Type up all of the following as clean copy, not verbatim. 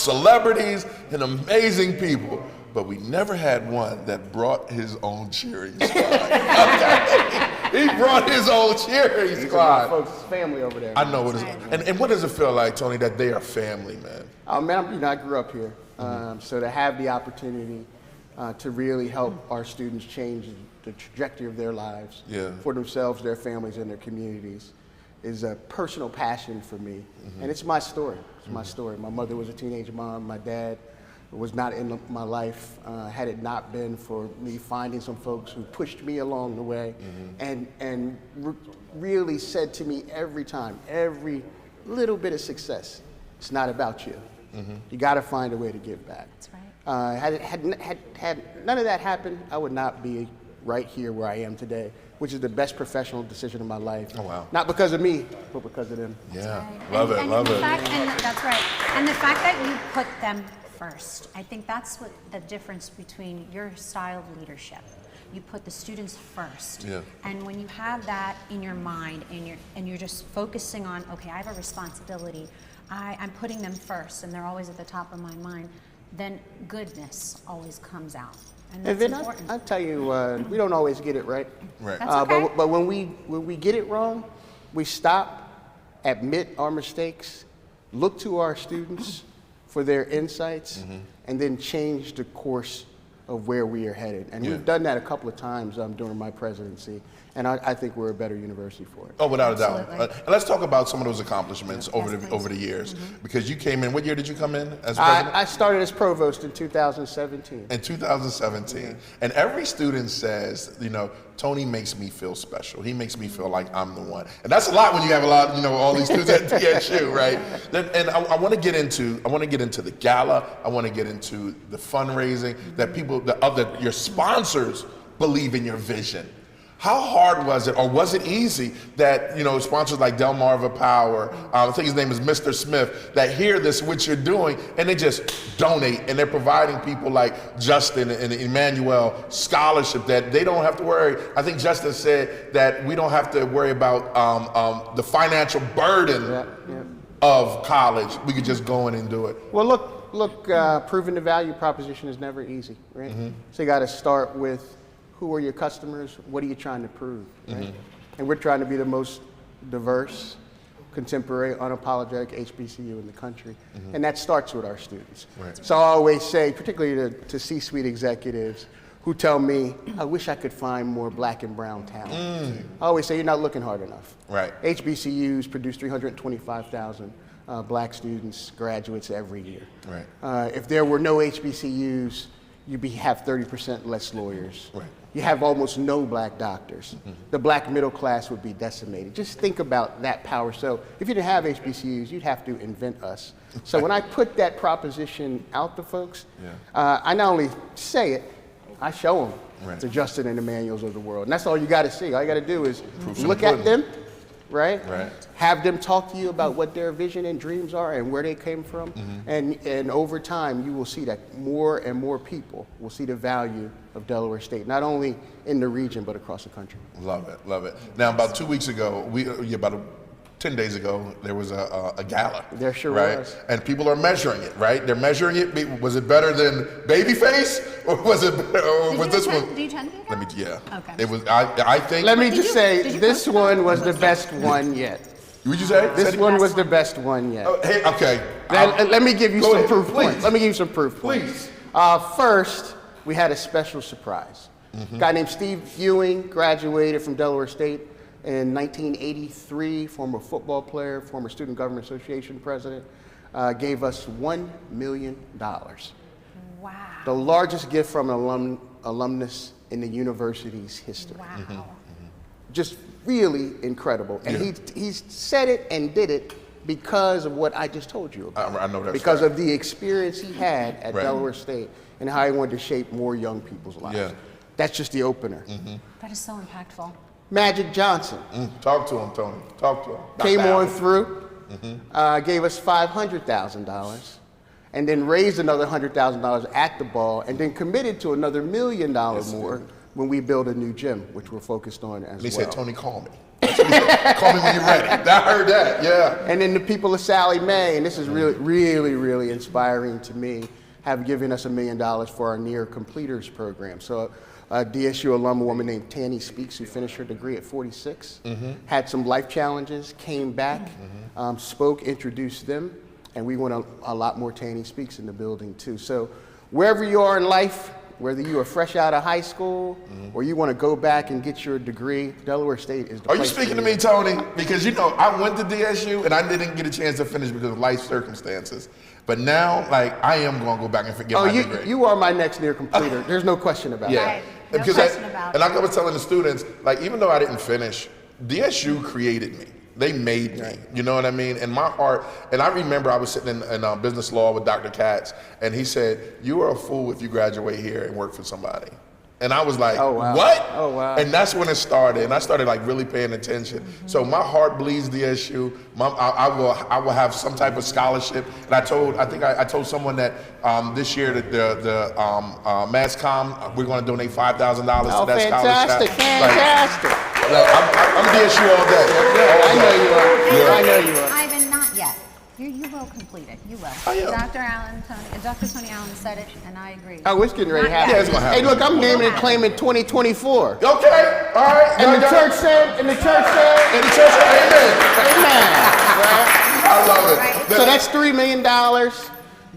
celebrities and amazing people, but we never had one that brought his own cheering squad. He brought his own cheering squad. Folks, family over there. I know what it's, and what does it feel like, Tony, that they are family, man? Man, I grew up here, so to have the opportunity to really help our students change the trajectory of their lives for themselves, their families, and their communities is a personal passion for me. And it's my story. It's my story. My mother was a teenage mom. My dad was not in my life had it not been for me finding some folks who pushed me along the way and really said to me every time, every little bit of success, it's not about you. You got to find a way to give back. That's right. Had none of that happened, I would not be right here where I am today, which is the best professional decision of my life. Oh, wow. Not because of me, but because of them. Yeah, Right. love it. And that's right. And the fact that you put them first, I think that's what the difference between your style of leadership. You put the students first. Yeah. And when you have that in your mind and you're just focusing on, okay, I have a responsibility, I'm putting them first and they're always at the top of my mind, then goodness always comes out. And that's important. I'll tell you, we don't always get it right. Right. That's okay. But when we get it wrong, we stop, admit our mistakes, look to our students for their insights, and then change the course of where we are headed. And we've done that a couple of times during my presidency, and I think we're a better university for it. Oh, without a doubt. Absolutely. And let's talk about some of those accomplishments over the years, because you came in. What year did you come in as president? I started as provost in 2017. In 2017, and every student says, Tony makes me feel special. He makes me feel like I'm the one, and that's a lot when you have a lot, all these students at DSU, right? And I want to get into the gala. I want to get into the fundraising that your sponsors believe in your vision. How hard was it, or was it easy that, sponsors like Delmarva Power, I think his name is Mr. Smith, that hear this, what you're doing, and they just donate, and they're providing people like Justin and Emmanuel scholarship that they don't have to worry. I think Justin said that we don't have to worry about the financial burden of college. We could just go in and do it. Well, look, proving the value proposition is never easy, right? So you got to start with, who are your customers? What are you trying to prove, right? And we're trying to be the most diverse, contemporary, unapologetic HBCU in the country. And that starts with our students. Right. So I always say, particularly to C-suite executives who tell me, I wish I could find more black and brown talent. I always say, you're not looking hard enough. Right. HBCUs produce 325,000 black students, graduates every year. Right. If there were no HBCUs, you'd have 30% less lawyers. Right. You have almost no black doctors. The black middle class would be decimated. Just think about that power. So if you didn't have HBCUs, you'd have to invent us. So when I put that proposition out to folks, I not only say it, I show them to Justin and Emmanuels of the world. And that's all you got to see. All you got to do is look at them, right? Have them talk to you about what their vision and dreams are and where they came from. And over time, you will see that more and more people will see the value of Delaware State, not only in the region, but across the country. Love it, love it. Now, about 2 weeks ago, 10 days ago, there was a gala. There sure right? was. And people are measuring it, right? They're measuring it. Was it better than Babyface, or was it? Or was this one? Did you attend the Let me. gala? Yeah. Okay. It was. I think. Let me just say, did you this post it one on- was the best one yet. What'd you say? This one was the best one yet. Oh, hey, okay. Let me give you Go some ahead, proof please. points. Let me give you some proof points. Please. First, we had a special surprise. A guy named Steve Ewing graduated from Delaware State in 1983, former football player, former Student Government Association president, gave us $1 million. Wow. The largest gift from an alumnus in the university's history. Wow. Just really incredible. And he said it and did it because of what I just told you about. I know that's because right. of the experience he had at Delaware State and how he wanted to shape more young people's lives. Yeah. That's just the opener. That is so impactful. Magic Johnson Talk to him, Tony. Talk to him. came on through, gave us $500,000, and then raised another $100,000 at the ball, and then committed to another $1 million more when we build a new gym, which we're focused on as He well. said, Tony, call me. Call me when you're ready. I heard that, yeah. And then the people of Sallie Mae, and this is really inspiring to me, have given us $1 million for our near completers program. So a DSU alum, a woman named Tanny Speaks, who finished her degree at 46, had some life challenges, came back, spoke, introduced them, and we want a lot more Tanny Speaks in the building too. So wherever you are in life, whether you are fresh out of high school or you want to go back and get your degree, Delaware State is the place. Are you speaking to me, Tony? Because you know, I went to DSU and I didn't get a chance to finish because of life circumstances. But now, like, I am going to go back and forget my degree. You are my next near completer. There's no question about it. Right. No question about it. And I was telling the students, like, even though I didn't finish, DSU created me. They made me, you know what I mean? And my heart, and I remember I was sitting in business law with Dr. Katz, and he said, you are a fool if you graduate here and work for somebody. And I was like, oh, wow. What? Oh, wow. And that's when it started, and I started like really paying attention. So my heart bleeds DSU. I will have some type of scholarship. And I told someone that this year that the Mass Comm, we're going to donate $5,000 to that scholarship. Fantastic. I'm DSU all day. I know you are. I know you are. Ivan, not yet. You will complete it. You will. I am. Dr. Tony Allen said it, and I agree. Oh, it's getting ready to happen. Yeah, it's gonna happen. Hey, look, I'm naming and claiming 2024. Okay, all right. And the church said, amen. Amen. Right? I love it. So that's $3 million.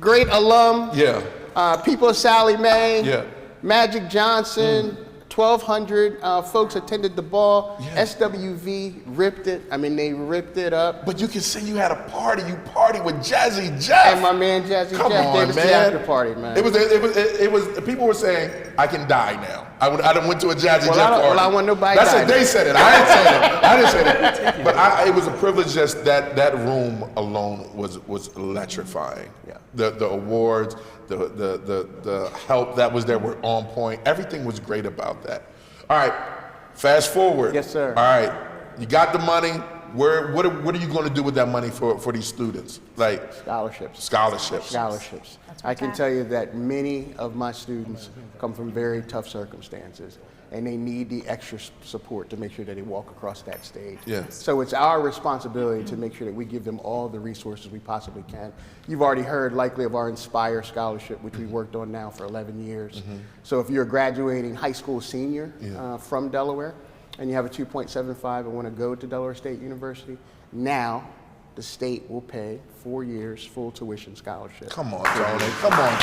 Great alum. Yeah. People of Sallie Mae. Yeah. Magic Johnson. 1,200 folks attended the ball. Yeah. SWV ripped it. I mean, they ripped it up. But you can say you had a party. You partied with Jazzy Jeff. And my man Jazzy Come Jeff on, gave us the man. after party, man. It was. People were saying, "I can die now." I done went to a Jazzy Jeff party. Well, I want nobody. That's die. what they said it. I didn't say that. But it was a privilege. Just that room alone was electrifying. Yeah. The awards, the help that was there were on point. Everything was great about that. All right, fast forward. Yes, sir. All right, you got the money. What are you going to do with that money for these students? Like scholarships. I can tell you that many of my students come from very tough circumstances, and they need the extra support to make sure that they walk across that stage. Yes. So it's our responsibility to make sure that we give them all the resources we possibly can. You've already heard likely of our Inspire Scholarship, which we worked on now for 11 years. So if you're a graduating high school senior from Delaware, and you have a 2.75 and want to go to Delaware State University, now the state will pay 4 years full tuition scholarship. Come on, Tony. Come on,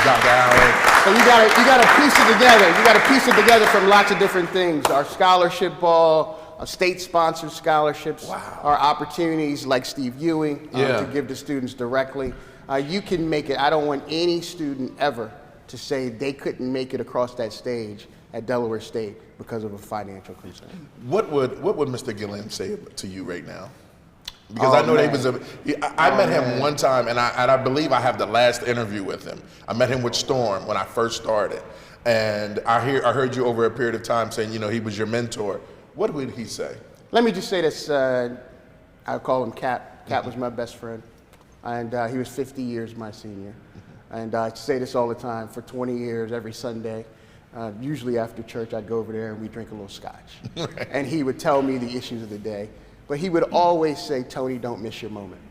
Dr. Allen. So you gotta piece it together. You gotta piece it together from lots of different things. Our scholarship ball, our state-sponsored scholarships, our opportunities like Steve Ewing to give to students directly. You can make it. I don't want any student ever to say they couldn't make it across that stage at Delaware State because of a financial concern. What would Mr. Gilliam say to you right now? Because I know I met him one time, and I believe I have the last interview with him. I met him with Storm when I first started, and I heard you over a period of time saying, he was your mentor. What would he say? Let me just say this. I call him Cap. Cap was my best friend, and he was 50 years my senior. And I say this all the time. For 20 years, every Sunday, usually after church, I'd go over there and we'd drink a little scotch. And he would tell me the issues of the day. But he would always say, Tony, don't miss your moment.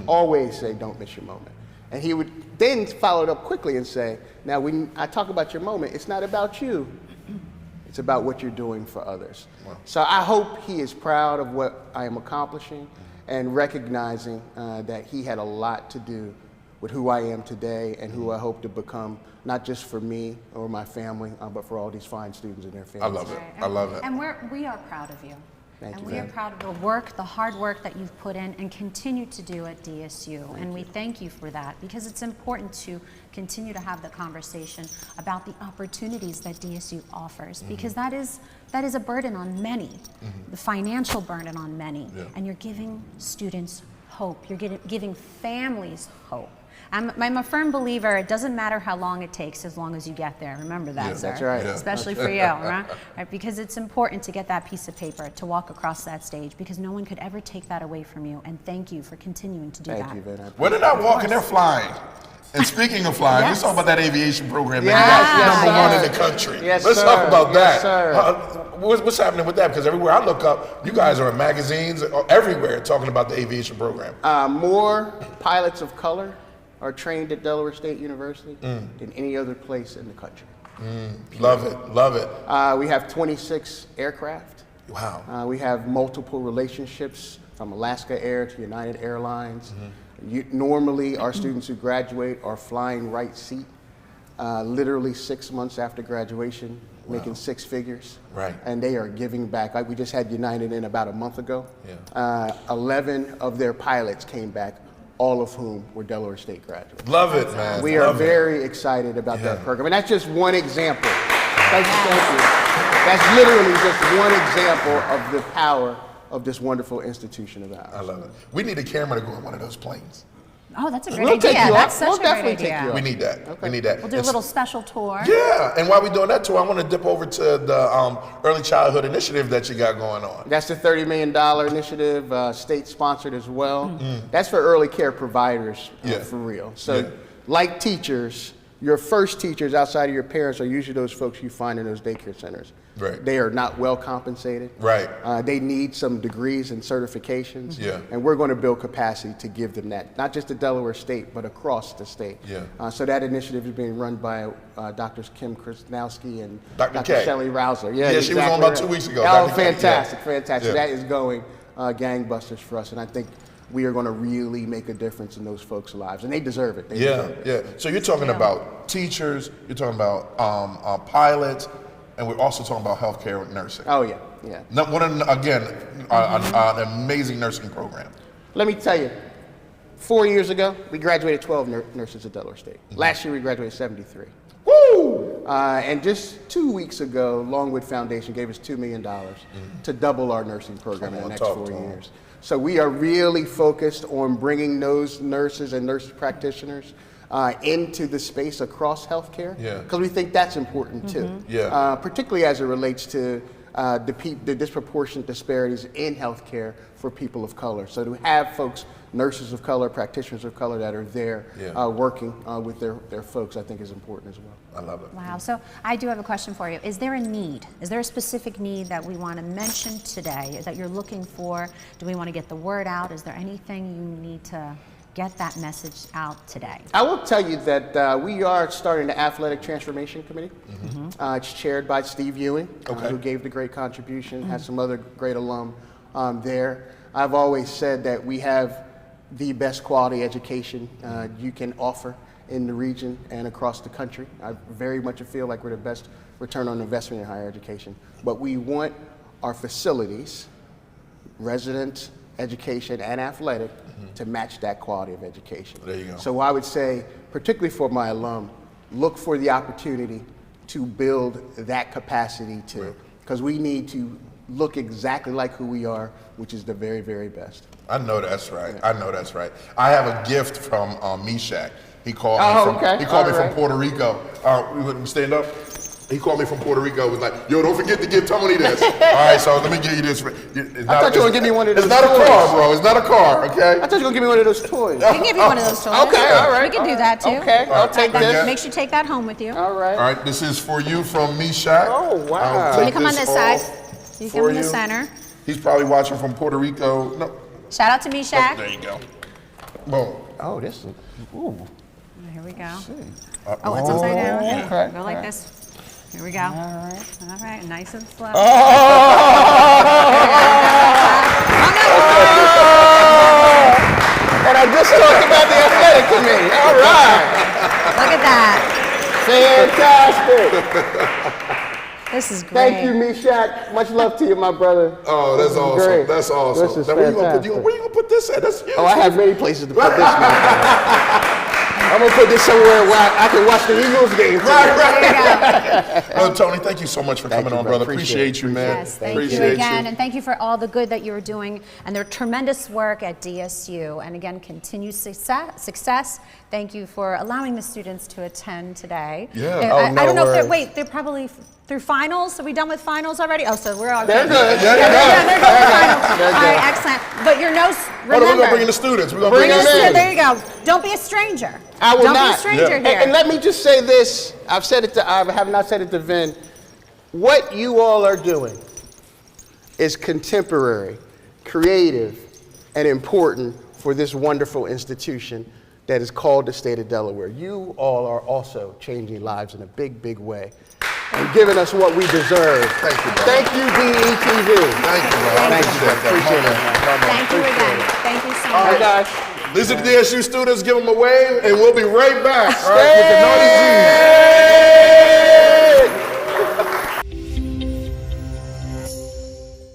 Always say, don't miss your moment. And he would then follow it up quickly and say, now when I talk about your moment, it's not about you. It's about what you're doing for others. Wow. So I hope he is proud of what I am accomplishing and recognizing that he had a lot to do with who I am today and who I hope to become, not just for me or my family, but for all these fine students and their families. I love it. I love it. And we are proud of you. Thank you. We are proud of the work, the hard work that you've put in and continue to do at DSU. And we thank you for that, because it's important to continue to have the conversation about the opportunities that DSU offers, because that is a burden on many, the financial burden on many, and you're giving students hope. You're giving families hope. I'm a firm believer, it doesn't matter how long it takes as long as you get there. Remember that, sir. That's right. Especially for you, right? Because it's important to get that piece of paper, to walk across that stage, because no one could ever take that away from you. And thank you for continuing to do that. Thank you, Ben. When they're not walking, they're flying. And speaking of flying, let's talk about that aviation program that you got number one in the country. Yes, let's sir. talk about that. Yes, sir. what's happening with that? Because everywhere I look up, you guys are in magazines everywhere talking about the aviation program. More pilots of color are trained at Delaware State University than any other place in the country. Love it. We have 26 aircraft. Wow. We have multiple relationships from Alaska Air to United Airlines. Normally, our students who graduate are flying right seat, literally 6 months after graduation, making six figures. Right. And they are giving back. Like we just had United in about a month ago. 11 of their pilots came back, all of whom were Delaware State graduates. Love it, man. We are very excited about that program. And that's just one example. Thank you. That's literally just one example of the power of this wonderful institution of ours. I love it. We need a camera to go in one of those planes. Oh, that's a great We'll idea. take you That's up. such We'll a definitely great take idea. you up. We need that. Okay. We need that. We'll do a little special tour. Yeah, and while we're doing that tour, I want to dip over to the Early Childhood Initiative that you got going on. That's the $30 million initiative, state-sponsored as well. That's for early care providers, for real. So, like teachers, your first teachers outside of your parents are usually those folks you find in those daycare centers. Right. They are not well compensated. Right. They need some degrees and certifications. Yeah. And we're going to build capacity to give them that, not just at Delaware State, but across the state. Yeah. So that initiative is being run by Drs. Kim Krasnowski and Dr. K. Shelley Rouser. Yeah, she was on about 2 weeks ago. Oh, Dr. K, fantastic. yeah. That is going gangbusters for us, and I think we are going to really make a difference in those folks' lives, and they deserve it. They deserve it. So you're talking about teachers, you're talking about pilots, and we're also talking about healthcare and nursing. Oh, yeah. An amazing nursing program. Let me tell you, 4 years ago, we graduated 12 nurses at Delaware State. Last year, we graduated 73. Woo! And just 2 weeks ago, Longwood Foundation gave us $2 million to double our nursing program in the next 4 years. So we are really focused on bringing those nurses and nurse practitioners into the space across healthcare, because we think that's important too, particularly as it relates to the disproportionate disparities in healthcare for people of color. So to have folks, nurses of color, practitioners of color that are there working with their folks, I think is important as well. I love it. Wow. So I do have a question for you. Is there a need? Is there a specific need that we want to mention today that you're looking for? Do we want to get the word out? Is there anything you need to get that message out today? I will tell you that we are starting the Athletic Transformation Committee. It's chaired by Steve Ewing, who gave the great contribution, has some other great alum there. I've always said that we have the best quality education you can offer in the region and across the country. I very much feel like we're the best return on investment in higher education. But we want our facilities, resident education and athletic, to match that quality of education. There you go. So I would say, particularly for my alum, look for the opportunity to build that capacity too, because we need to look exactly like who we are, which is the very, very best. I know that's right. I know that's right. I have a gift from Meshach. He called me from Puerto Rico. We wouldn't stand up. He called me from Puerto Rico. Was like, "Yo, don't forget to give Tony this." All right, so let me give you this. I thought you were gonna give me one of those. It's not a car, bro. It's not a car. Okay. I thought you were gonna give me one of those toys. We can give you one of those toys. Okay, all right. We can do that too. Okay, I'll take this. Make sure you take that home with you. All right. All right, this is for you from Meshach. Oh, wow. You come on this side. You come in the center. He's probably watching from Puerto Rico. No. Shout out to Meshach. Oh, there you go. Boom. Oh, this is. Ooh. Here we go. Oh, it's upside down. Okay. Go like this. Here we go. All right, nice and slow. And I just talked about the athletic committee. All right. Look at that. Fantastic. This is great. Thank you, Meshach. Much love to you, my brother. Oh, that's awesome. Great. That's awesome. This is now, where you fantastic. gonna put this at? That's huge. Oh, I have many places to put this, my brother. I'm going to put this somewhere where I can watch the Eagles game. Right. Tony, thank you so much for coming on, brother. Appreciate you, man. Yes, thank you again. And thank you for all the good that you're doing and their tremendous work at DSU. And again, continued success. Thank you for allowing the students to attend today. Yeah. I don't know if they're probably through finals. Are we done with finals already? Oh, so we're all They're good. They're done with finals. All right, excellent. But your notes, remember. We're going to bring in the students. We're going to bring them in. There you go. Don't be a stranger. I will not. Don't be a stranger here. And let me just say this. I have not said it to Vin. What you all are doing is contemporary, creative, and important for this wonderful institution that is called the state of Delaware. You all are also changing lives in a big, big way and giving us what we deserve. Thank you, bro. Thank you, DETV. Thank you, bro. Thank you. Appreciate it. Thank you again. Thank you so much. All right, guys. Listen to DSU students, give them a wave, and we'll be right back. All right, with the Naughty G's.